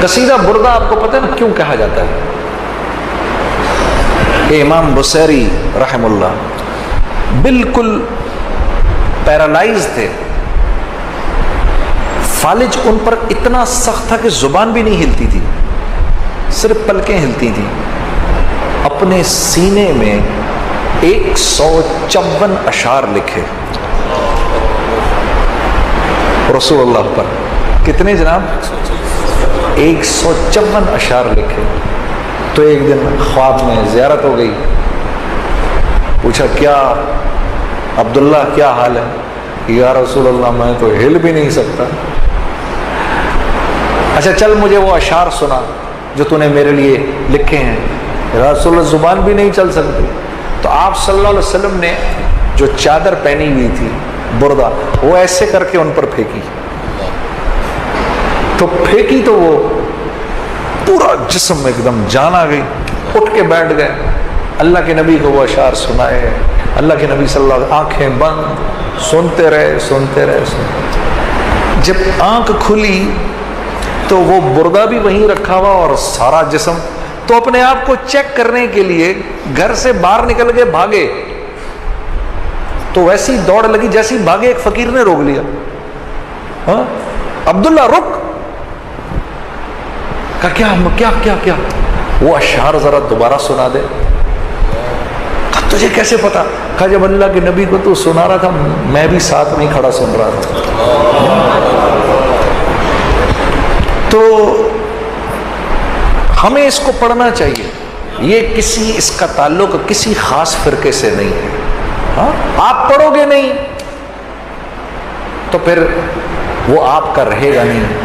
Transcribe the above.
قصیدہ بردہ آپ کو پتہ ہے نا کیوں کہا جاتا ہے؟ امام بصیری رحم اللہ بالکل پیرالائز تھے، فالج ان پر اتنا سخت تھا کہ زبان بھی نہیں ہلتی تھی، صرف پلکیں ہلتی تھیں۔ اپنے سینے میں 154 اشعار لکھے رسول اللہ پر۔ کتنے جناب؟ 154 اشعار لکھے۔ تو ایک دن خواب میں زیارت ہو گئی، پوچھا کیا عبداللہ کیا حال ہے؟ یا رسول اللہ میں تو ہل بھی نہیں سکتا۔ اچھا چل مجھے وہ اشعار سنا جو تو نے میرے لیے لکھے ہیں۔ رسول اللہ زبان بھی نہیں چل سکتی۔ تو آپ صلی اللہ علیہ وسلم نے جو چادر پہنی ہوئی تھی بردہ، وہ ایسے کر کے ان پر پھینکی، تو پھینکی تو وہ پورا جسم ایک دم جان آ گئی، اٹھ کے بیٹھ گئے، اللہ کے نبی کو وہ اشعار سنائے۔ اللہ کے نبی صلی اللہ علیہ وسلم آنکھیں بند سنتے رہے۔ جب آنکھ کھلی تو وہ بردہ بھی وہیں رکھا ہوا اور سارا جسم، تو اپنے آپ کو چیک کرنے کے لیے گھر سے باہر نکل کے بھاگے، تو ویسی دوڑ لگی جیسی بھاگے، ایک فقیر نے روک لیا، ہاں عبداللہ رک، کہا کیا وہ اشعار ذرا دوبارہ سنا دے۔ کہا تجھے کیسے پتا؟ کہا جب اللہ کے نبی کو تو سنا رہا تھا میں بھی ساتھ میں کھڑا سن رہا تھا۔ تو ہمیں اس کو پڑھنا چاہیے، یہ اس کا تعلق کسی خاص فرقے سے نہیں ہے۔ ہاں آپ پڑھو گے نہیں تو پھر وہ آپ کا رہے گا نہیں۔